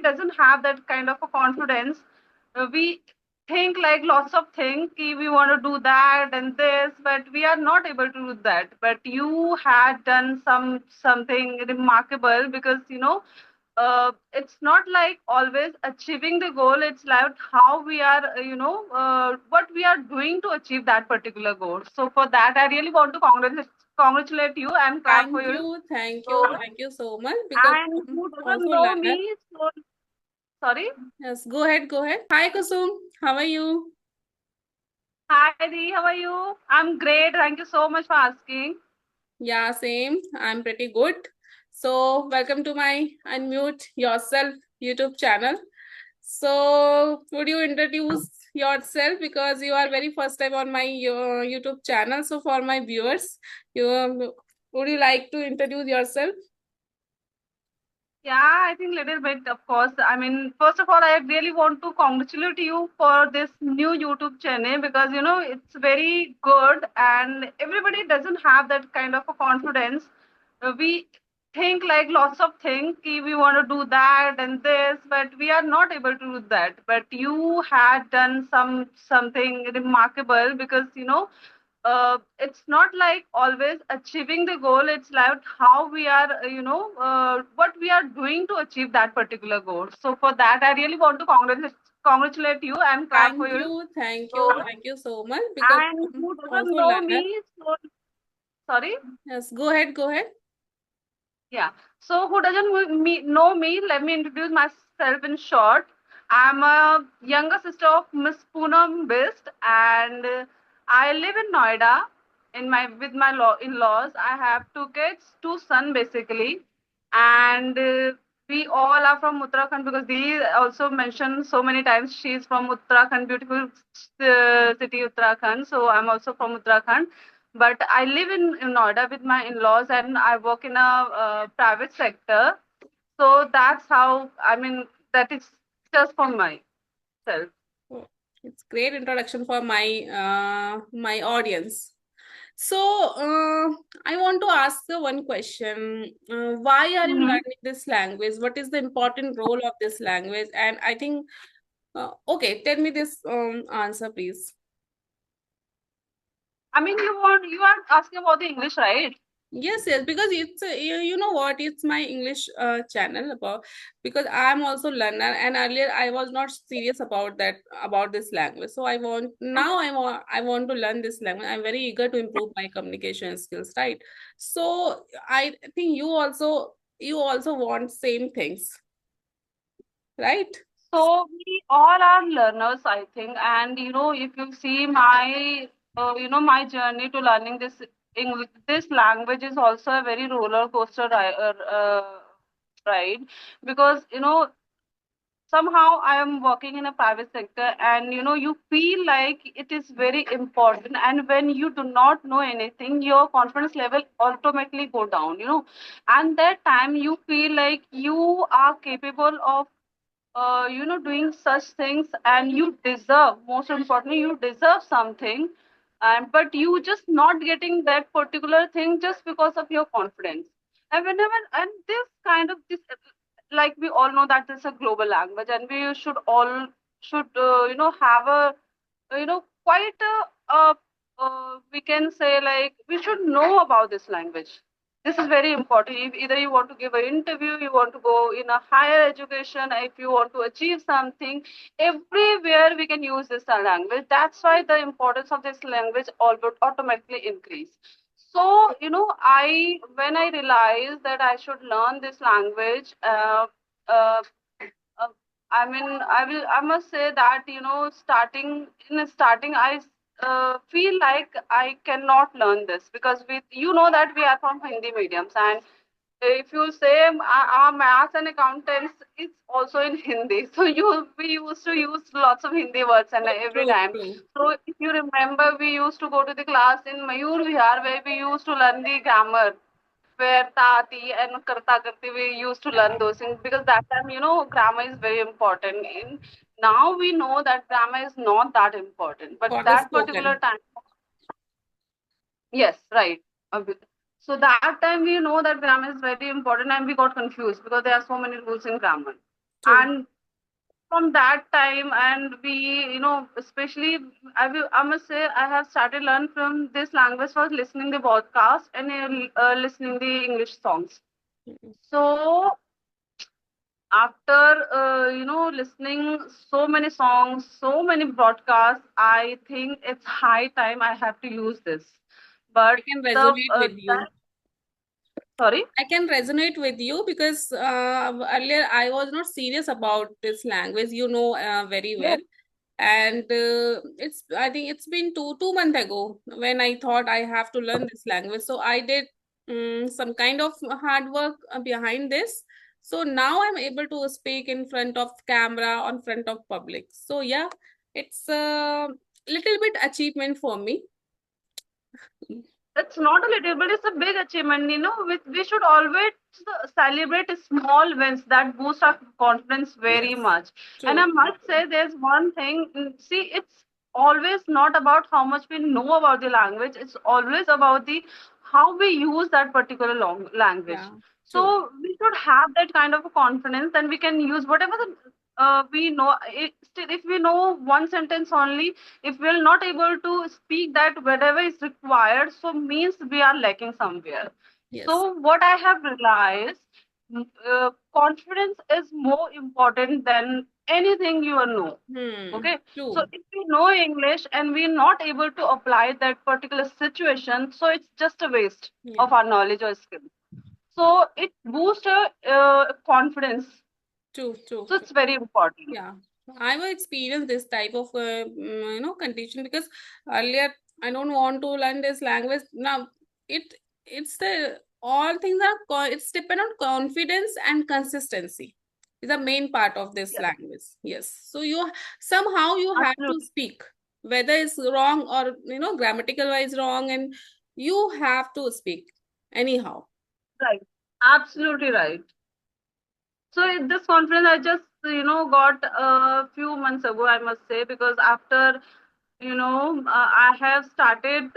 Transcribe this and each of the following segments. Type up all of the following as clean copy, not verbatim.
doesn't have that kind of a confidence. We think like lots of things, we want to do that and this, but we are not able to do that. But you had done something remarkable, because it's not like always achieving the goal. It's like how we are, what we are doing to achieve that particular goal. So for that, I really want to congratulate you and clap for Thank you. you, thank you, So, thank you so much because and I'm who doesn't also know learner. me, so sorry. Yes, go ahead, go ahead. Hi, Kusum. How are you? Hi, Dee, how are you? I'm great. Thank you so much for asking. Yeah, same. I'm pretty good. So, welcome to my Unmute Yourself YouTube channel. So, would you introduce yourself because you are very first time on my YouTube channel. So, for my viewers, would you like to introduce yourself? Yeah, I think little bit, of course. I mean, first of all, I really want to congratulate you for this new YouTube channel, because it's very good and everybody doesn't have that kind of a confidence. We think like lots of things, we want to do that and this, but we are not able to do that. But you had done something remarkable, because it's not like always achieving the goal. It's like how we are, what we are doing to achieve that particular goal. So for that, I really want to congratulate you and clap for Thank you. you, thank So, you, thank you so much because and I'm who doesn't also know learner. me, so sorry. Yes, go ahead, go ahead. Yeah. So who doesn't know me? Let me introduce myself in short. I'm a younger sister of Miss Poonam Bist, and I live in Noida in my with my in-laws. I have two kids, two sons basically, and we all are from Uttarakhand, because they also mentioned so many times she's from Uttarakhand, beautiful city Uttarakhand. So I'm also from Uttarakhand, but I live in Noida with my in-laws, and I work in a private sector. So that's how, I mean, that is just for myself. Oh, it's great introduction for my audience. So I want to ask you one question. Why are you Hmm. learning this language? What is the important role of this language? And I think, okay, tell me this answer, please. I mean, you are asking about the English, right? Yes, yes, because it's you know what, it's my English channel about because I'm also learner and earlier I was not serious about that about this language. So I want to learn this language. I'm very eager to improve my communication skills, right? So I think you also want same things, right? So we all are learners, I think, and if you see my, my journey to learning this English, this language is also a very roller coaster ride, because somehow I am working in a private sector, and you feel like it is very important, and when you do not know anything, your confidence level automatically go down, and that time you feel like you are capable of doing such things, and you deserve, most importantly, you deserve something, and but you just not getting that particular thing just because of your confidence. And whenever, and this kind of this, like we all know that it's a global language, and we should have a quite we can say, like, we should know about this language. This is very important. If either you want to give an interview, you want to go in a higher education, if you want to achieve something, everywhere we can use this language. That's why the importance of this language all would automatically increase. So I when I realized that I should learn this language, uh, uh, I mean, I must say that, starting, I feel like I cannot learn this, because that we are from Hindi mediums, and if you say our maths and accountants, it's also in Hindi. So we used to use lots of Hindi words and every True, time. true. So if you remember, we used to go to the class in Mayur Vihar, where we used to learn the grammar, where Tati and Karta Karti, we used to learn Yeah. those things, because that time, grammar is very important. Now we know that grammar is not that important, but For the that particular spoken. time, yes, right. So that time we know that grammar is very important, and we got confused because there are so many rules in grammar. True. And from that time, and we, especially, I must say, I have started learn from this language for listening the podcast and listening the English songs. Mm. So after listening so many songs, so many broadcasts, I think it's high time I have to use this. I But can the resonate with you. that sorry. I can resonate with you because earlier I was not serious about this language, very well. Yes. And it's I think it's been 2 months ago when I thought I have to learn this language. So I did some kind of hard work behind this. So now I'm able to speak in front of camera, on front of public. So yeah, it's a little bit achievement for me. It's not a little bit, it's a big achievement. We should always celebrate small wins that boost our confidence very Yes, much. And I true. must say, there's one thing. See, it's always not about how much we know about the language. It's always about the how we use that particular language. Yeah, true. So we should have that kind of a confidence, and we can use whatever we know. Still, if we know one sentence only, if we're not able to speak that whatever is required, so means we are lacking somewhere. Yes. So what I have realized, confidence is more important than anything you know. Okay, so True. if we know English and we're not able to apply that particular situation, so it's just a waste Yeah. of our knowledge or skill. So it boosts confidence. True, true, So true. it's very important. Yeah, I will experience this type of condition because earlier I don't want to learn this language. Now it it's the all things are it's depend on confidence and consistency is the main part of this Yes, language. Yes, so you somehow you have to absolutely speak whether it's wrong or grammatical wise wrong, and you have to speak anyhow. right. Absolutely right. So in this conference, I just got a few months ago, I must say, because after I have started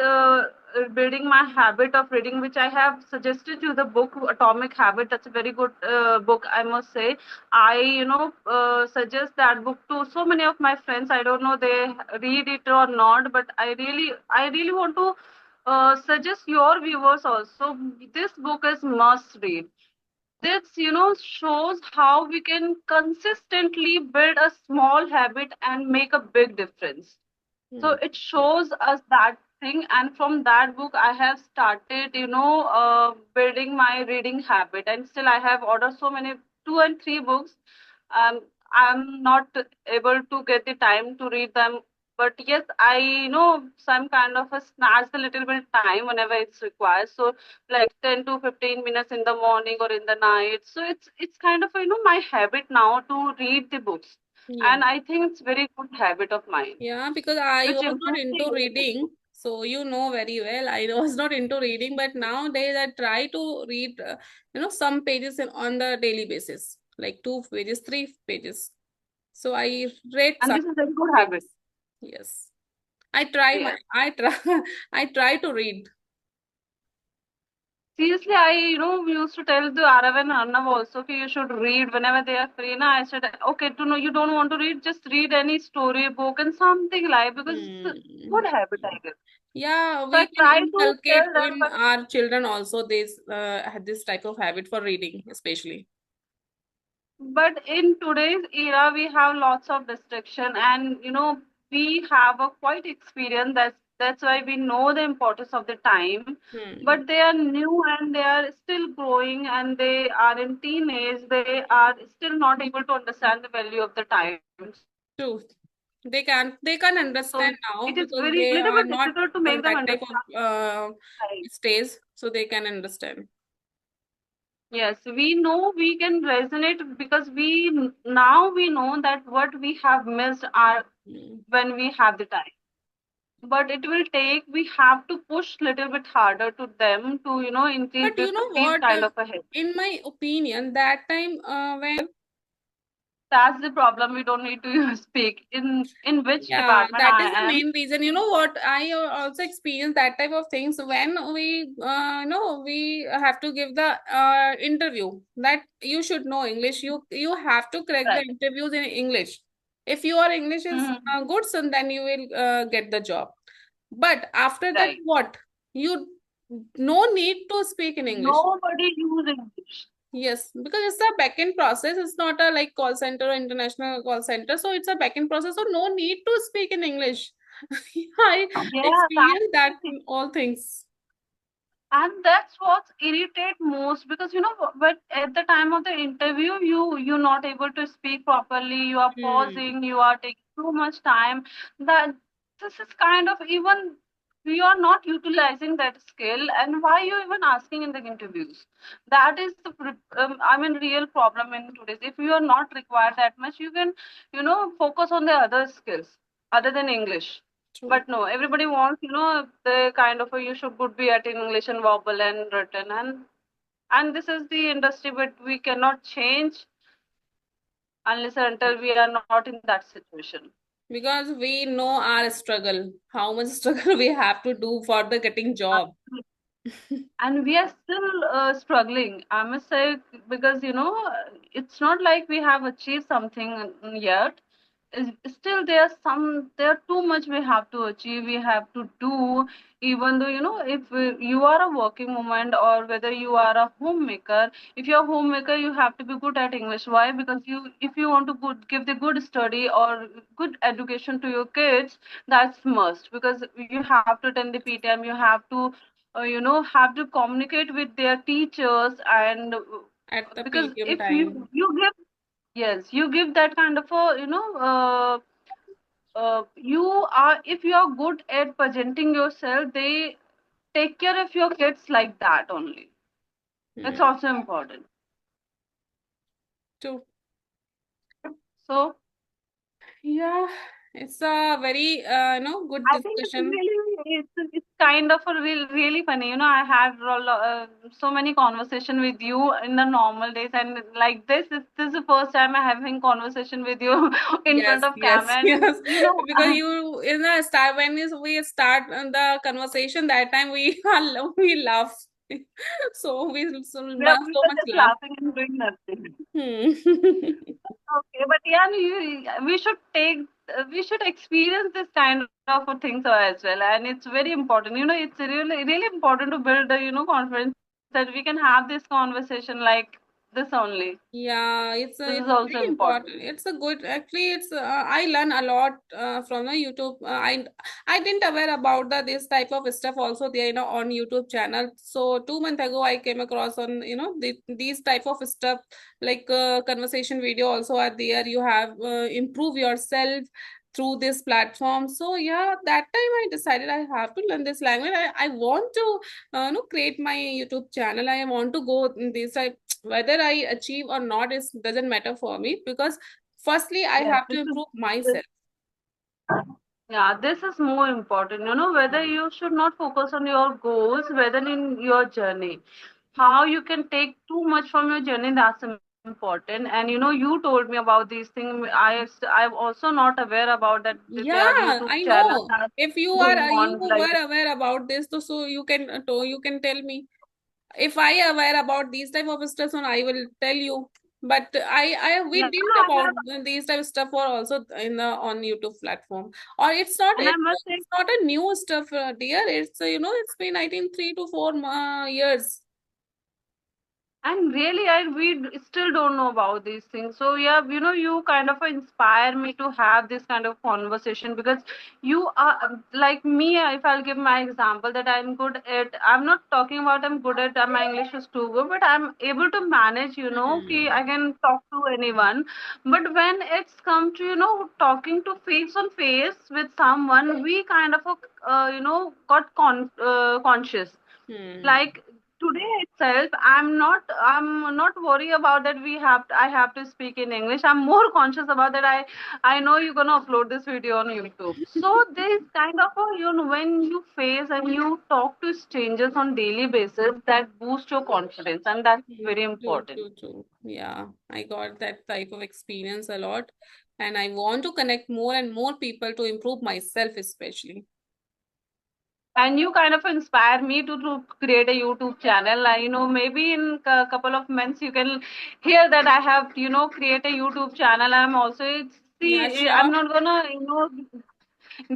building my habit of reading, which I have suggested you the book Atomic Habit. That's a very good book, I must say. I suggest that book to so many of my friends. I don't know they read it or not, but I really want to suggest your viewers also. This book is must read. This shows how we can consistently build a small habit and make a big difference. So Hmm. it shows us that thing, and from that book I have started building my reading habit, and still I have ordered so many, two and three books. I'm not able to get the time to read them, but yes, I some kind of a snatch a little bit time whenever it's required. So like 10 to 15 minutes in the morning or in the night. So it's kind of my habit now to read the books, Yeah. and I think it's very good habit of mine Yeah, because I which was not improves the into English. reading, so you know very well. I was not into reading, but nowadays I try to read, some pages on the daily basis, like 2 pages, 3 pages. So I read And some this is a very good habit. pages. Yes, Yes. I try, I try to read. Seriously, I used to tell the Arav and Arnav also that you should read whenever they are free. Na, I said, okay, to know you don't want to read, just read any story book and something like, because it's a Hmm. good habit, I guess. Yeah, So I we can try to inculcate tell them, in but our children also this type of habit for reading, especially. in today's era we have lots of restriction, and we have a quite experience. That's why we know the importance of the time. Hmm. But they are new and they are still growing, and they are in teenage. They are still not able to understand the value of the time. True. They can So understand it is now very because little they bit are difficult not to make them on that understand. type of Right. stage, so they can understand. Yes, we know we can resonate because now we know that what we have missed are Mm. when we have the time. But it will take, we have to push little bit harder to them to increase But you this know these what? kind of a habit. In my opinion, that time when That's the problem. We don't need to speak. In which Yeah, department that I is the am. main reason. You know what? I also experience that type of things when we, we have to give the interview. That you should know English. You have to crack the Right. interviews in English. If your English is Hmm. good, son, then you will get the job. But after that, Right. what? You no need to speak in English. Nobody use English. Yes, because it's a back-end process. It's not a like call center or international call center. So it's a back-end process. So no need to speak in English. I Yeah, that's experienced that the thing. all things. And that's what irritate most because but at the time of the interview you're not able to speak properly, you are Hmm. pausing, you are taking too much time. That this is kind of even you are not utilizing that skill, and why you even asking in the interviews? That is the I mean real problem in today's. If you are not required that much, you can focus on the other skills other than English. True. But no, everybody wants, the kind of a you should good be at English and verbal and written, and this is the industry, but we cannot change unless and until we are not in that situation. Because we know our struggle, how much struggle we have to do for the getting job. And we are still struggling, I must say, because it's not like we have achieved something yet. Still there are too much we have to achieve, we have to do. Even though if you are a working woman or whether you are a homemaker, if you're a homemaker you have to be good at English. Why? Because if you want to give the good study or good education to your kids, that's must, because you have to attend the PTM, you have to have to communicate with their teachers, and At the because PTM if time. you give, yes, you give that kind of a you are, if you are good at presenting yourself, they take care of your kids like that only. It's Hmm. also important. True. So Yeah, it's a very good I think it's discussion. really it's kind of a really funny. I had so many conversation with you in the normal days, and like this is the first time I having conversation with you in Yes, front of yes, camera, and yes. Because you in the start when is we start the conversation that time we we laugh. So we so, we so were much just laugh. laughing and doing nothing. Hmm. Okay, but yeah, we should we should experience this kind of things as well, and it's very important. It's really important to build confidence that we can have this conversation like this only. Yeah, This is it's also very important. important. It's a good actually. It's I learn a lot from the YouTube. I didn't aware about the this type of stuff also there on YouTube channel. So 2 months ago I came across on these type of stuff like conversation video also are there. You have improve yourself through this platform. So yeah, that time I decided I have to learn this language. I want to create my YouTube channel. I want to go in this type whether I achieve or not is doesn't matter for me because firstly I Yes, have to improve this myself. yeah, this is more important. Whether you should not focus on your goals, whether in your journey, Hmm. how you can take too much from your journey, that's important. And you told me about these things. I'm also not aware about that there are Yeah, YouTube I channels know. that are If you are going you on like were aware about this, so you can you can tell me. If I aware about these type of stuff, so I will tell you. But I we yeah, didn't I about have, these type of stuff or also in the on YouTube platform. Or it's not and I must say. it's not a new stuff, dear. It's it's been I think 3 to 4 years. And really, we still don't know about these things. So yeah, you kind of inspire me to have this kind of conversation, because you are like me. If I'll give my example, that I'm good at. I'm not talking about I'm good at my English is too good, but I'm able to manage. Ki Hmm. I can talk to anyone. But when it's come to talking to face on face with someone, we kind of got conscious, Hmm. like today itself, I'm not worried about that I have to speak in English. I'm more conscious about that. I know you're gonna upload this video on YouTube. So there's kind of a, when you face and you talk to strangers on daily basis, that boosts your confidence, and that's Mm, very true, important. true, true. Yeah, I got that type of experience a lot. And I want to connect more and more people to improve myself, especially. And you kind of inspire me to create a YouTube channel. Maybe in a couple of months you can hear that I have, create a YouTube channel. I'm also, Yeah, see, I'm sure. not gonna,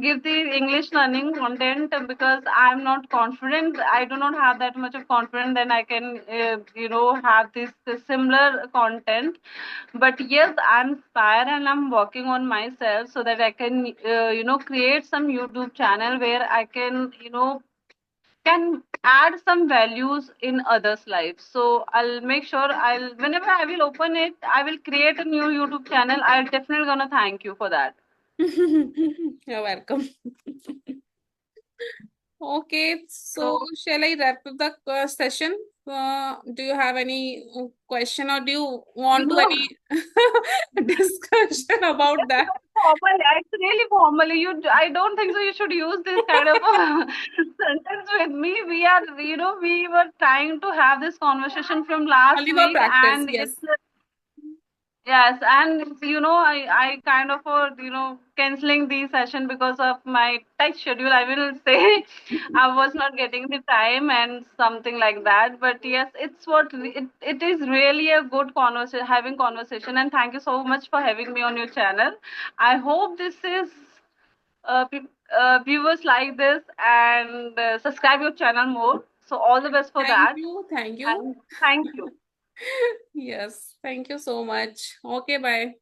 give the English learning content because I'm not confident. I do not have that much of confidence. Then I can, have this similar content. But yes, I'm inspired and I'm working on myself so that I can, create some YouTube channel where I can add some values in others' lives. So I'll make sure whenever I will open it, I will create a new YouTube channel. I'll definitely gonna thank you for that. You're welcome. Okay, so So, shall I wrap up the session? Do you have any question or do you you want to know, any discussion about that? formal, it's really formally. I don't think so. You should use this kind of a sentence with me. We were trying to have this conversation from last Only for week, practice, and yes. yes, and I kind of canceling the session because of my tight schedule. I will say I was not getting the time and something like that. But yes, it is really a good conversation, having conversation. And thank you so much for having me on your channel. I hope this is viewers like this and subscribe your channel more. So all the best for Thank that, you. Thank you. and thank you. Yes, thank you so much. Okay, bye.